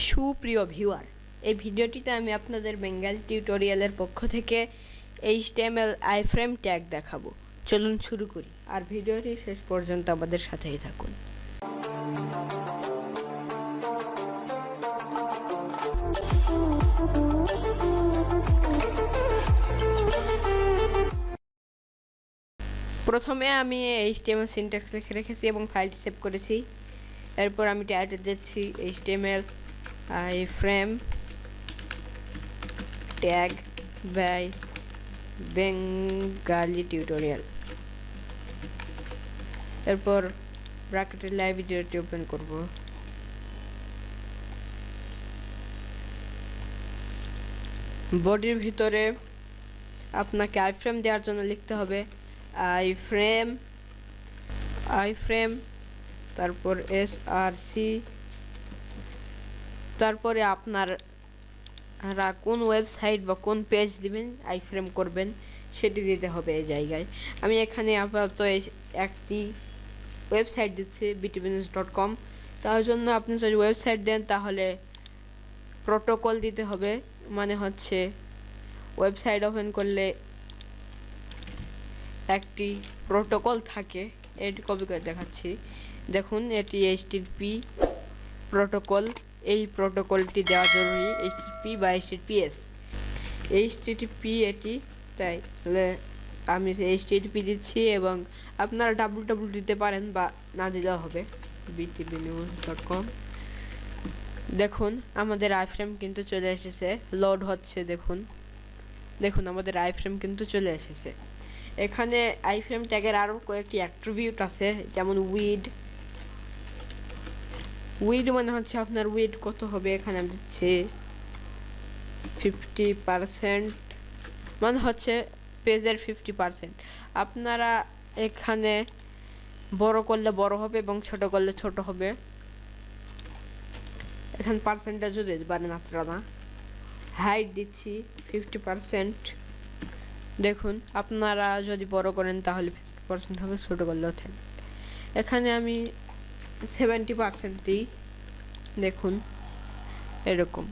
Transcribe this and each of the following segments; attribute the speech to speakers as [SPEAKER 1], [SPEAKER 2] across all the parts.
[SPEAKER 1] সুপ্রিয় ভিউয়ার, এই ভিডিওটিতে আমি আপনাদের বেঙ্গালি টিউটোরিয়ালের পক্ষ থেকে HTML আইফ্রেম ট্যাগ দেখাবো। চলুন শুরু করি, আর ভিডিওটি শেষ পর্যন্ত আমাদের সাথেই থাকুন। প্রথমে আমি HTML সিনট্যাক্স লিখে রেখেছি এবং ফাইলটি সেভ করেছি। এরপর আমি টাইটেল দিচ্ছি HTML iframe tag by Bengali tutorial। এরপর ব্র্যাকেটের লাইভ ভিডিওটি ওপেন করব। বডির ভিতরে আপনাকে আইফ্রেম দেওয়ার জন্য লিখতে হবে আইফ্রেম তারপর SRC, তারপরে আপনারা কোন ওয়েবসাইট বা কোন পেজ দিবেন আইফ্রেম করবেন সেটি দিতে হবে এই জায়গায়। আমি এখানে আপাতত একটি ওয়েবসাইট দিচ্ছি btbusiness.com। তার জন্য আপনি যদি ওয়েবসাইট দেন তাহলে প্রোটোকল দিতে হবে, মানে হচ্ছে ওয়েবসাইট ওপেন করলে একটি প্রোটোকল থাকে। এটি কপি করে দেখাচ্ছি, দেখুন এটি HTTP প্রোটোকল। এই প্রোটোকলটি দেওয়া জরুরি, HTTP বা HTTPS। HTTP এটি, তাই আমি HTTP দিচ্ছি এবং আপনারা www দিতে পারেন বা না দিলেও হবে btbusiness.com। দেখুন আমাদের আইফ্রেম কিন্তু চলে এসেছে, লোড হচ্ছে। দেখুন আমাদের আইফ্রেম কিন্তু চলে এসেছে। এখানে আইফ্রেম ট্যাগের আরও কয়েকটি অ্যাট্রিবিউট আছে, যেমন উইড মানে হচ্ছে আপনার উইড কত হবে। এখানে আমি দিচ্ছি 50%, মানে হচ্ছে পেজের 50%। আপনারা এখানে বড় করলে বড় হবে এবং ছোট করলে ছোট হবে। এখানে পার্সেন্টেজও দিতে পারেন আপনারা। হাইট দিচ্ছি 50%। দেখুন আপনারা যদি বড় করেন তাহলে 50% হবে, ছোট করলেও থাকবে। এখানে আমি 70% দিই, দেখুন এরকম।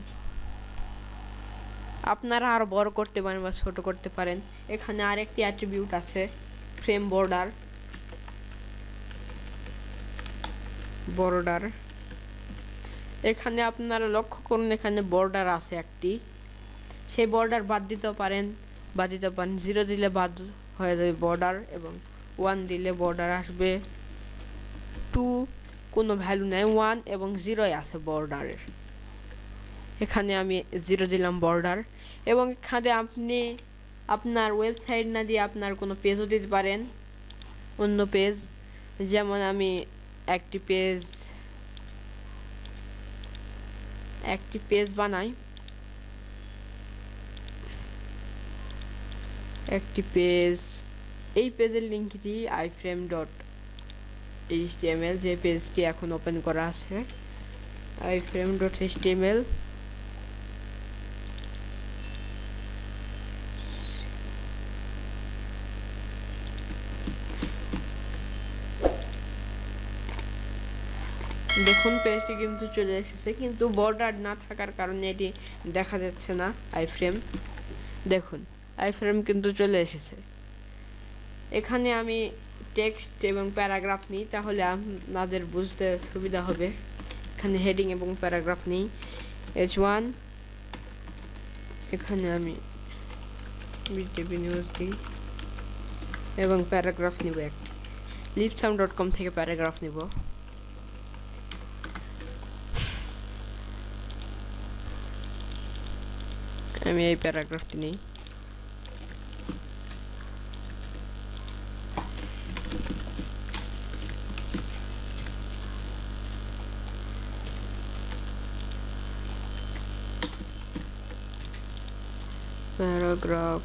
[SPEAKER 1] আপনারা আরও বড় করতে পারেন বা ছোট করতে পারেন। এখানে আরেকটি অ্যাট্রিবিউট আছে ফ্রেম বর্ডার। এখানে আপনারা লক্ষ্য করুন, এখানে বর্ডার আছে একটি, সেই বর্ডার বাদ দিতে পারেন। 0 দিলে বাদ হয়ে যাবে বর্ডার, এবং 1 দিলে বর্ডার আসবে। 2 কোনো ভ্যালু নেই, 1 এবং 0 আছে বর্ডারের। এখানে আমি 0 দিলাম বর্ডার। এবং এখানে আপনি আপনার ওয়েবসাইট না দিয়ে আপনার কোনো পেজও দিতে পারেন, অন্য পেজ। যেমন আমি একটি পেজ বানাই, এই পেজের লিঙ্ক দিই iframe.html, যে পেজটি এখন ওপেন করা আছে iframe.html। দেখুন পেজটি কিন্তু চলে এসেছে, কিন্তু বর্ডার না থাকার কারণে এটি দেখা যাচ্ছে না আইফ্রেম। দেখুন আইফ্রেম কিন্তু চলে এসেছে। এখানে আমি টেক্সট এবং প্যারাগ্রাফ নিই, তাহলে আপনাদের বুঝতে সুবিধা হবে। এখানে হেডিং এবং প্যারাগ্রাফ নিই H1। এখানে আমি বিটিভি নিউজ দিই এবং প্যারাগ্রাফ নিব একটি, libsound.com থেকে প্যারাগ্রাফ নিব। আমি এই প্যারাগ্রাফটি নিই। প্যারাগ্রাফ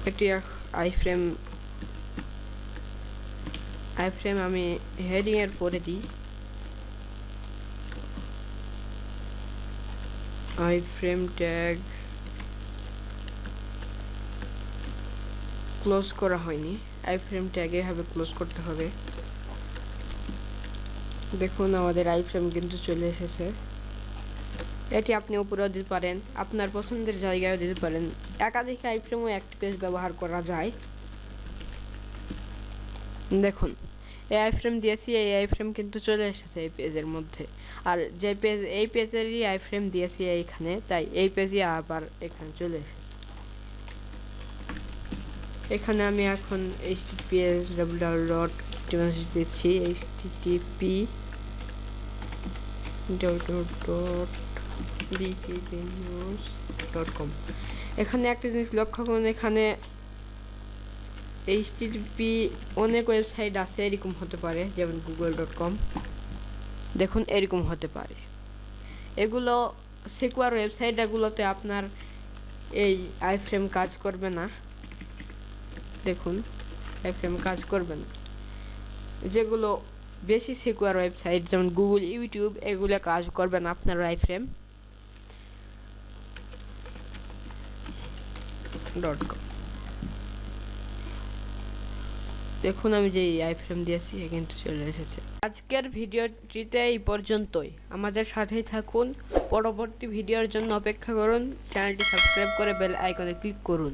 [SPEAKER 1] এটি আইফ্রেম আমি হেডিং এর পরে দিই আইফ্রেম ট্যাগ। ক্লোজ করা হয়নি, আইফ্রেম ট্যাগে এভাবে ক্লোজ করতে হবে। দেখুন আমাদের আইফ্রেম কিন্তু চলে এসেছে। এটি আপনি উপরেও দিতে পারেন, আপনার পছন্দের জায়গায়ও দিতে পারেন। একাধিক আইফ্রেমও একটি পেজ ব্যবহার করা যায়। দেখুন এই আইফ্রেম দিয়েছি, এই আইফ্রেম কিন্তু চলে এসেছে এই পেজের মধ্যে। আর যে পেজ, এই পেজেরই আইফ্রেম দিয়েছি এইখানে, তাই এই পেজই আবার এখানে চলে এসেছে। এখানে আমি এখন https দিচ্ছি, http://btbnews.com। এখানে একটা জিনিস লক্ষ্য করুন, এখানে http অনেক ওয়েবসাইট আছে, এরকম হতে পারে, যেমন google.com। দেখুন এরকম হতে পারে। এগুলো সিকিউর ওয়েবসাইট, এগুলোতে আপনার এই আইফ্রেম কাজ করবে না। দেখুন আইফ্রেম কাজ করবে না। যেগুলো বেশি সিকিউর ওয়েবসাইট যেমন গুগল, ইউটিউব, এগুলো কাজ করবে না আপনার আইফ্রেম .com। দেখুন আমি যে আইফ্রেম দিয়েছি কিন্তু চলে এসেছে। আজকের ভিডিওটিতে এই পর্যন্তই। আমাদের সাথেই থাকুন, পরবর্তী ভিডিওর জন্য অপেক্ষা করুন। চ্যানেলটি সাবস্ক্রাইব করে বেল আইকনে ক্লিক করুন।